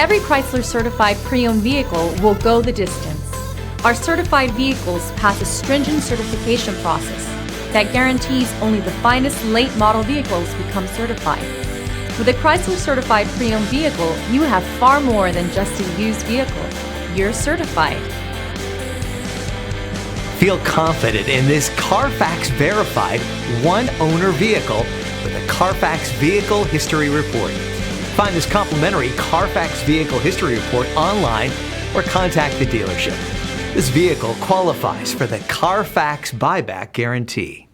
Every Chrysler certified pre-owned vehicle will go the distance. Our certified vehicles pass a stringent certification process that guarantees only the finest late model vehicles become certified. With a Chrysler certified pre-owned vehicle, you have far more than just a used vehicle. You're certified. Feel confident in this Carfax verified one-owner vehicle with a Carfax Vehicle History Report. Find this complimentary Carfax Vehicle History Report online or contact the dealership. This vehicle qualifies for the Carfax Buyback Guarantee.